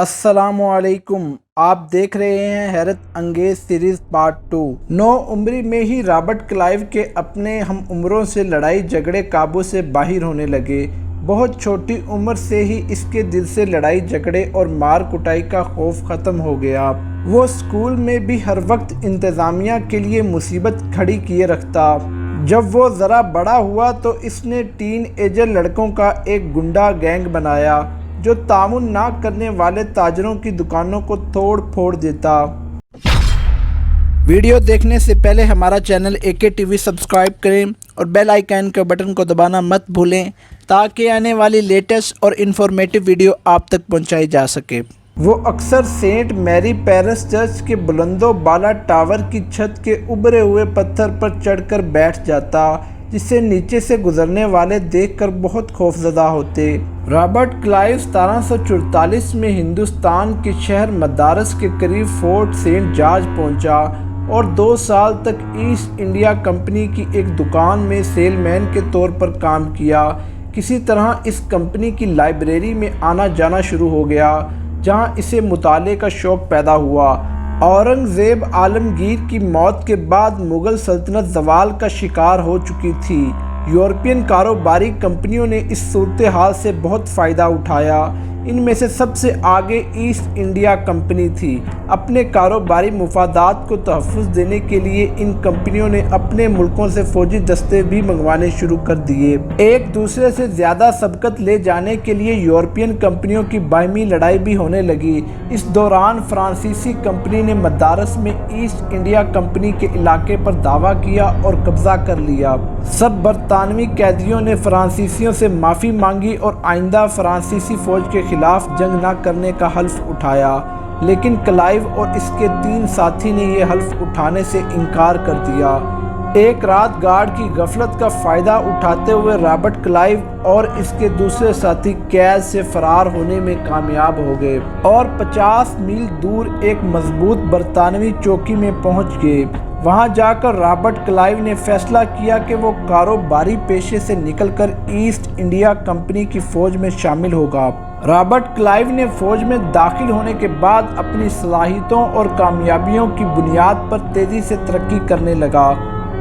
السلام علیکم، آپ دیکھ رہے ہیں حیرت انگیز سیریز پارٹ 2۔ 9 عمری میں ہی رابرٹ کلائیو کے اپنے ہم عمروں سے لڑائی جھگڑے قابو سے باہر ہونے لگے۔ بہت چھوٹی عمر سے ہی اس کے دل سے لڑائی جھگڑے اور مار کٹائی کا خوف ختم ہو گیا۔ وہ اسکول میں بھی ہر وقت انتظامیہ کے لیے مصیبت کھڑی کیے رکھتا۔ جب وہ ذرا بڑا ہوا تو اس نے ٹین ایجر لڑکوں کا ایک گنڈا گینگ بنایا جو تعاون نہ کرنے والے تاجروں کی دکانوں کو توڑ پھوڑ دیتا۔ ویڈیو دیکھنے سے پہلے ہمارا چینل AK TV سبسکرائب کریں اور بیل آئیکن کے بٹن کو دبانا مت بھولیں تاکہ آنے والی لیٹسٹ اور انفارمیٹو ویڈیو آپ تک پہنچائی جا سکے۔ وہ اکثر سینٹ میری پیرس چرچ کے بلند و بالا ٹاور کی چھت کے ابھرے ہوئے پتھر پر چڑھ کر بیٹھ جاتا، جسے نیچے سے گزرنے والے دیکھ کر بہت خوفزدہ ہوتے۔ رابرٹ کلائیو 1744 میں ہندوستان کے شہر مدارس کے قریب فورٹ سینٹ جارج پہنچا اور 2 سال تک ایسٹ انڈیا کمپنی کی ایک دکان میں سیل مین کے طور پر کام کیا۔ کسی طرح اس کمپنی کی لائبریری میں آنا جانا شروع ہو گیا، جہاں اسے مطالعے کا شوق پیدا ہوا۔ اورنگزیب عالمگیر کی موت کے بعد مغل سلطنت زوال کا شکار ہو چکی تھی۔ یورپین کاروباری کمپنیوں نے اس صورتحال سے بہت فائدہ اٹھایا۔ ان میں سے سب سے آگے ایسٹ انڈیا کمپنی تھی۔ اپنے کاروباری مفادات کو تحفظ دینے کے لیے ان کمپنیوں نے اپنے ملکوں سے فوجی دستے بھی منگوانے شروع کر دیے۔ ایک دوسرے سے زیادہ سبقت لے جانے کے لیے یورپین کمپنیوں کی باہمی لڑائی بھی ہونے لگی۔ اس دوران فرانسیسی کمپنی نے مدارس میں ایسٹ انڈیا کمپنی کے علاقے پر دعویٰ کیا اور قبضہ کر لیا۔ سب برطانوی قیدیوں نے فرانسیسیوں سے معافی مانگی اور آئندہ فرانسیسی فوج کے خلاف جنگ نہ کرنے کا حلف اٹھایا، لیکن کلائیو اور اس کے 3 ساتھی نے یہ حلف اٹھانے سے انکار کر دیا۔ ایک رات گارڈ کی غفلت کا فائدہ اٹھاتے ہوئے رابرٹ کلائیو اور اس کے دوسرے ساتھی قید سے فرار ہونے میں کامیاب ہو گئے اور 50 میل دور ایک مضبوط برطانوی چوکی میں پہنچ گئے۔ وہاں جا کر رابرٹ کلائیو نے فیصلہ کیا کہ وہ کاروباری پیشے سے نکل کر ایسٹ انڈیا کمپنی کی فوج میں شامل ہوگا۔ رابرٹ کلائیو نے فوج میں داخل ہونے کے بعد اپنی صلاحیتوں اور کامیابیوں کی بنیاد پر تیزی سے ترقی کرنے لگا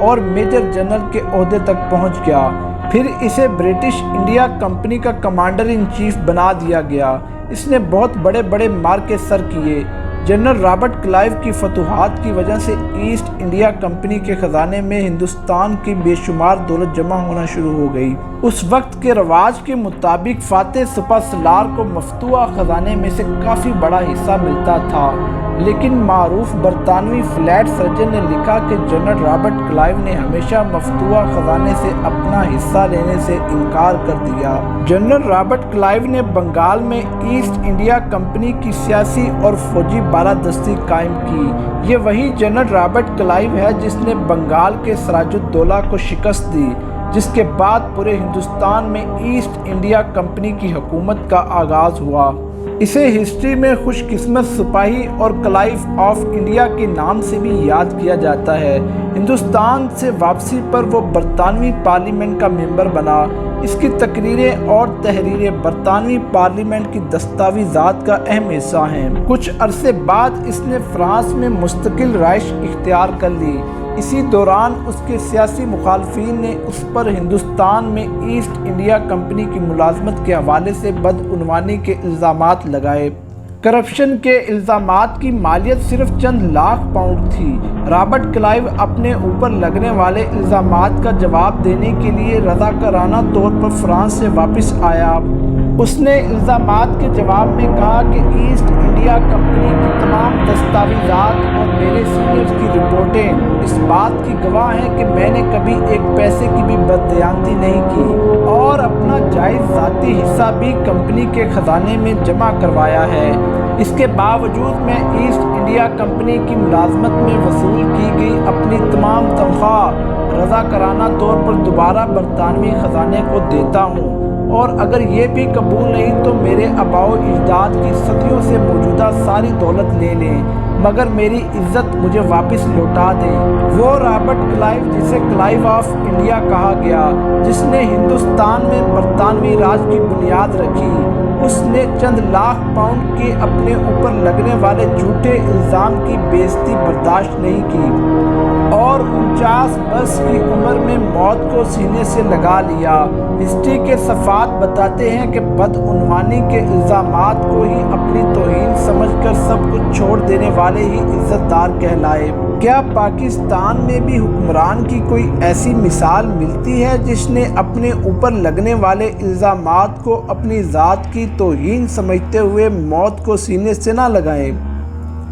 اور میجر جنرل کے عہدے تک پہنچ گیا۔ پھر اسے برٹش انڈیا کمپنی کا کمانڈر ان چیف بنا دیا گیا۔ اس نے بہت بڑے بڑے مارکے سر کیے۔ جنرل رابرٹ کلائیو کی فتوحات کی وجہ سے ایسٹ انڈیا کمپنی کے خزانے میں ہندوستان کی بے شمار دولت جمع ہونا شروع ہو گئی۔ اس وقت کے رواج کے مطابق فاتح سپہ سالار کو مفتوحہ خزانے میں سے کافی بڑا حصہ ملتا تھا، لیکن معروف برطانوی فلیٹ سرجن نے لکھا کہ جنرل رابرٹ کلائیو نے ہمیشہ مفتوحہ خزانے سے اپنا حصہ لینے سے انکار کر دیا۔ جنرل رابرٹ کلائیو نے بنگال میں ایسٹ انڈیا کمپنی کی سیاسی اور فوجی بالادستی قائم کی۔ یہ وہی جنرل رابرٹ کلائیو ہے جس نے بنگال کے سراج الدولہ کو شکست دی، جس کے بعد پورے ہندوستان میں ایسٹ انڈیا کمپنی کی حکومت کا آغاز ہوا۔ اسے ہسٹری میں خوش قسمت سپاہی اور کلائیو آف انڈیا کے نام سے بھی یاد کیا جاتا ہے۔ ہندوستان سے واپسی پر وہ برطانوی پارلیمنٹ کا ممبر بنا۔ اس کی تقریریں اور تحریریں برطانوی پارلیمنٹ کی دستاویزات کا اہم حصہ ہیں۔ کچھ عرصے بعد اس نے فرانس میں مستقل رہائش اختیار کر لی۔ اسی دوران اس کے سیاسی مخالفین نے اس پر ہندوستان میں ایسٹ انڈیا کمپنی کی ملازمت کے حوالے سے بدعنوانی کے الزامات لگائے۔ کرپشن کے الزامات کی مالیت صرف چند لاکھ پاؤنڈ تھی۔ رابرٹ کلائیو اپنے اوپر لگنے والے الزامات کا جواب دینے کے لیے رضاکارانہ طور پر فرانس سے واپس آیا۔ اس نے الزامات کے جواب میں کہا کہ ایسٹ انڈیا کمپنی کی تمام دستاویزات اور میرے سینئرز کی رپورٹیں اس بات کی گواہ ہیں کہ میں نے کبھی ایک پیسے کی بھی بددیانتی نہیں کی اور اپنا جائز ذاتی حصہ بھی کمپنی کے خزانے میں جمع کروایا ہے۔ اس کے باوجود میں ایسٹ انڈیا کمپنی کی ملازمت میں وصول کی گئی اپنی تمام تنخواہ رضاکارانہ طور پر دوبارہ برطانوی خزانے کو دیتا ہوں، اور اگر یہ بھی قبول نہیں تو میرے آباء و اجداد کی صدیوں سے موجودہ ساری دولت لے لیں، مگر میری عزت مجھے واپس لوٹا دیں۔ وہ رابرٹ کلائیو، جسے کلائیو آف انڈیا کہا گیا، جس نے ہندوستان میں برطانوی راج کی بنیاد رکھی اس نے چند لاکھ پاؤنڈ کے اپنے اوپر لگنے والے جھوٹے الزام کی بے عزتی برداشت نہیں کی اور 49 برس کی عمر میں موت کو سینے سے لگا لیا۔ ہسٹری کے صفحات بتاتے ہیں کہ بدعنوانی کے الزامات کو ہی اپنی توہین سمجھ کر سب کچھ چھوڑ دینے والے ہی عزت دار کہلائے۔ کیا پاکستان میں بھی حکمران کی کوئی ایسی مثال ملتی ہے جس نے اپنے اوپر لگنے والے الزامات کو اپنی ذات کی توہین سمجھتے ہوئے موت کو سینے سے نہ لگائے؟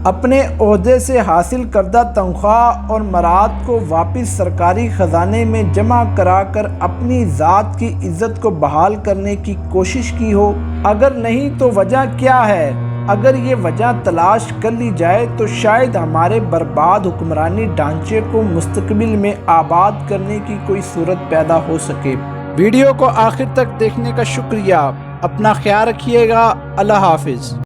اپنے عہدے سے حاصل کردہ تنخواہ اور مراد کو واپس سرکاری خزانے میں جمع کرا کر اپنی ذات کی عزت کو بحال کرنے کی کوشش کی ہو؟ اگر نہیں تو وجہ کیا ہے؟ اگر یہ وجہ تلاش کر لی جائے تو شاید ہمارے برباد حکمرانی ڈھانچے کو مستقبل میں آباد کرنے کی کوئی صورت پیدا ہو سکے۔ ویڈیو کو آخر تک دیکھنے کا شکریہ۔ اپنا خیال رکھیے گا۔ اللہ حافظ۔